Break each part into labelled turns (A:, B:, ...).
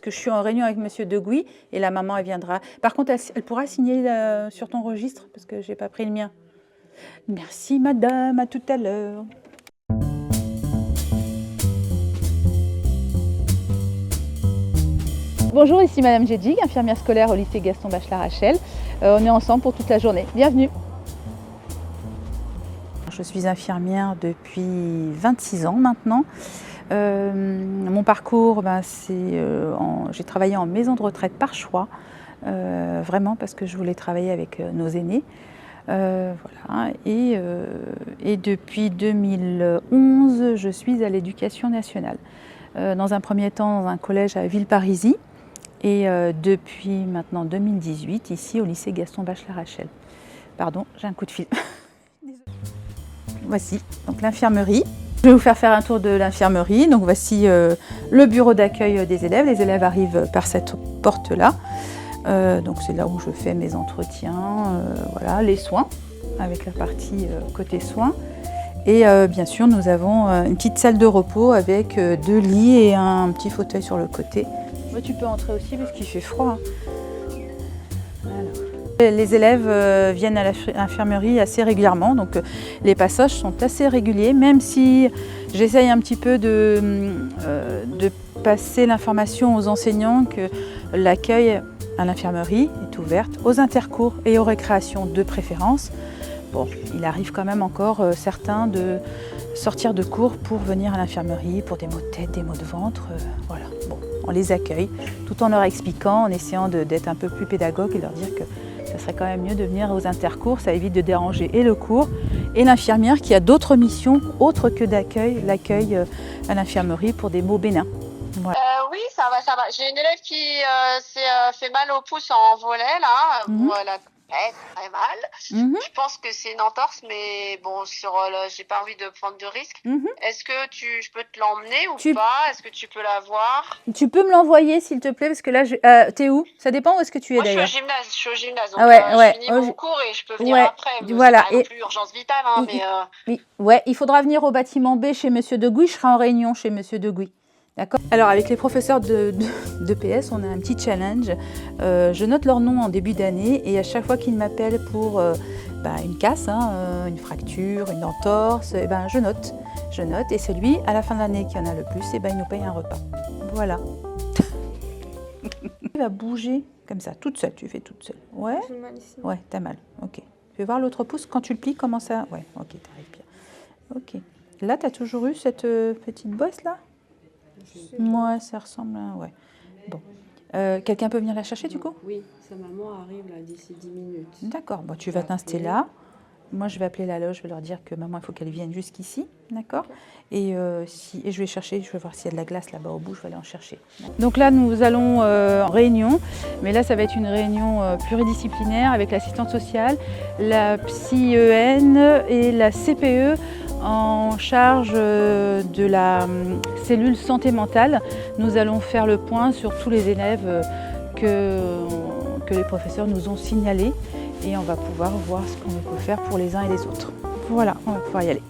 A: que je suis en réunion avec Monsieur Degouy et la maman, elle viendra. Par contre, elle pourra signer sur ton registre parce que j'ai pas pris le mien. Merci madame, à tout à l'heure. Bonjour, ici Madame Jedjig, infirmière scolaire au lycée Gaston Bachelard-Hachel. On est ensemble pour toute la journée. Bienvenue. Je suis infirmière depuis 26 ans maintenant. Mon parcours, j'ai travaillé en maison de retraite par choix, vraiment parce que je voulais travailler avec nos aînés. Voilà. Et depuis 2011, je suis à l'Éducation nationale. Dans un premier temps, dans un collège à Villeparisis. Et depuis maintenant 2018, ici au lycée Gaston Bachelard-Hachel. Pardon, j'ai un coup de fil. Voici donc l'infirmerie. Je vais vous faire un tour de l'infirmerie. Donc voici le bureau d'accueil des élèves. Les élèves arrivent par cette porte-là. Donc c'est là où je fais mes entretiens, voilà, les soins, avec la partie côté soins. Et bien sûr, nous avons une petite salle de repos avec 2 lits et un petit fauteuil sur le côté. Tu peux entrer aussi parce qu'il fait froid. Alors. Les élèves viennent à l'infirmerie assez régulièrement, donc les passages sont assez réguliers, même si j'essaye un petit peu de passer l'information aux enseignants que l'accueil à l'infirmerie est ouvert aux intercours et aux récréations de préférence. Bon, il arrive quand même encore certains de sortir de cours pour venir à l'infirmerie pour des maux de tête, des maux de ventre, voilà. Bon, on les accueille tout en leur expliquant, en essayant d'être un peu plus pédagogue et leur dire que ça serait quand même mieux de venir aux intercours, ça évite de déranger et le cours et l'infirmière qui a d'autres missions autres que l'accueil à l'infirmerie pour des maux bénins.
B: Voilà. Oui, ça va, ça va. J'ai une élève qui s'est fait mal au pouce en volet, là. Bon, elle a très mal. Je pense que c'est une entorse, mais bon, j'ai pas envie de prendre de risques. Est-ce que je peux te l'emmener ou pas? Est-ce que tu peux la voir?
A: Tu peux me l'envoyer, s'il te plaît, parce que là, t'es où? Ça dépend où est-ce que tu es d'ailleurs.
B: Je suis au gymnase, donc
A: je
B: finis mon cours et je peux venir après.
A: Voilà.
B: C'est pas non plus urgence vitale, hein, mais...
A: Ouais, il faudra venir au bâtiment B chez Monsieur Degouy. Je serai en réunion chez Monsieur Degouy. D'accord. Alors avec les professeurs de PS, on a un petit challenge. Je note leur nom en début d'année et à chaque fois qu'ils m'appellent pour une casse, une fracture, une entorse, je note. Et celui à la fin de l'année qui en a le plus, il nous paye un repas. Voilà. Tu vas bouger comme ça, toute seule. Tu fais toute seule. Ouais.
C: J'ai mal ici.
A: Ouais, t'as mal. Ok. Tu veux voir l'autre pouce quand tu le plies, comment ça. Ouais. Ok, t'arrives bien. Ok. Là, t'as toujours eu cette petite bosse là. Moi, ça ressemble à... Ouais. Bon. Quelqu'un peut venir la chercher du coup?
C: Oui, sa maman arrive là d'ici 10 minutes.
A: D'accord. Bon, tu vas t'installer là. Moi, je vais appeler la loge, je vais leur dire que maman, il faut qu'elle vienne jusqu'ici. D'accord. Et je vais chercher, je vais voir s'il y a de la glace là-bas au bout, je vais aller en chercher. Donc là, nous allons en réunion. Mais là, ça va être une réunion pluridisciplinaire avec l'assistante sociale, la psy-EN et la CPE en charge de la cellule santé mentale. Nous allons faire le point sur tous les élèves que les professeurs nous ont signalés et on va pouvoir voir ce qu'on peut faire pour les uns et les autres. Voilà, on va pouvoir y aller.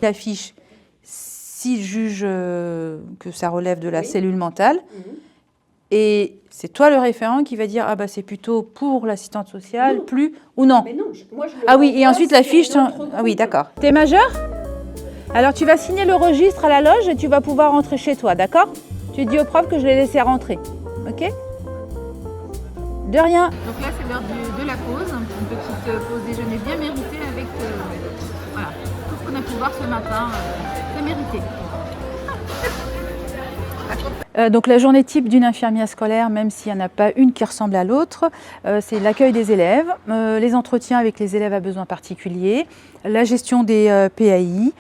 A: L'affiche, s'il juge que ça relève de la cellule mentale, et c'est toi le référent qui va dire c'est plutôt pour l'assistante sociale, plus ou non.
C: Mais non, moi je
A: oui, et ensuite la fiche. Ah oui, d'accord. T'es majeur? Alors tu vas signer le registre à la loge et tu vas pouvoir rentrer chez toi, d'accord? Tu dis au prof que je l'ai laissé rentrer, ok? De rien. Donc là c'est l'heure de la pause, une petite pause déjeuner bien méritée avec voilà, tout ce qu'on a pu voir ce matin, c'est mérité. Donc la journée type d'une infirmière scolaire, même s'il n'y en a pas une qui ressemble à l'autre, c'est l'accueil des élèves, les entretiens avec les élèves à besoins particuliers, la gestion des PAI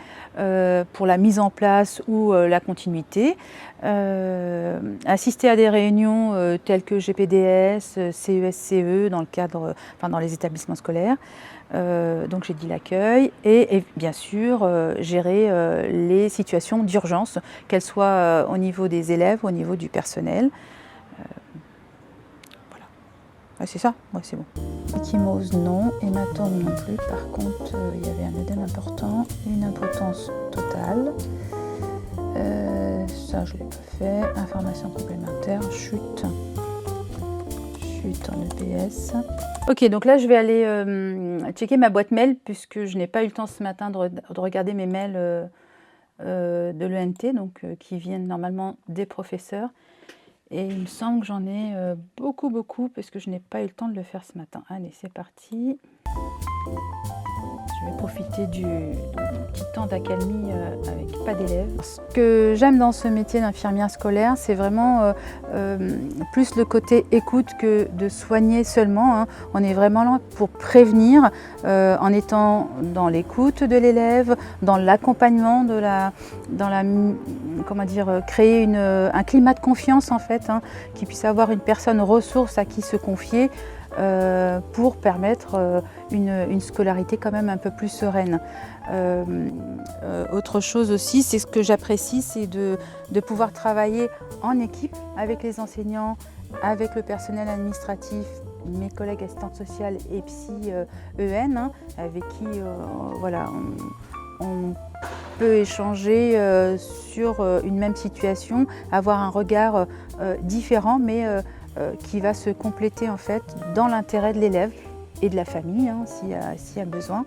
A: pour la mise en place ou la continuité, assister à des réunions telles que GPDS, CES-CE dans le cadre, dans les établissements scolaires. Donc j'ai dit l'accueil et bien sûr gérer les situations d'urgence, qu'elles soient au niveau des élèves, au niveau du personnel. Voilà. C'est ça? Ouais, c'est bon. Ecchymose non, hématome non plus. Par contre, il y avait un œdème important, une impotence totale. ça je ne l'ai pas fait. Information complémentaire, chute en EPS. Ok, donc là je vais aller checker ma boîte mail puisque je n'ai pas eu le temps ce matin de regarder mes mails de l'ENT, donc qui viennent normalement des professeurs. Et il me semble que j'en ai beaucoup parce que je n'ai pas eu le temps de le faire ce matin. Allez, c'est parti. Je vais profiter du petit temps d'accalmie avec pas d'élèves. Ce que j'aime dans ce métier d'infirmière scolaire, c'est vraiment plus le côté écoute que de soigner seulement, hein. On est vraiment là pour prévenir en étant dans l'écoute de l'élève, dans l'accompagnement créer un climat de confiance en fait, hein, qu'il puisse avoir une personne ressource à qui se confier. Pour permettre une scolarité quand même un peu plus sereine. Autre chose aussi, c'est ce que j'apprécie, c'est de pouvoir travailler en équipe avec les enseignants, avec le personnel administratif, mes collègues assistantes sociales et psy EN, hein, avec qui voilà, on peut échanger sur une même situation, avoir un regard différent, mais qui va se compléter en fait dans l'intérêt de l'élève et de la famille, hein, s'il y a besoin.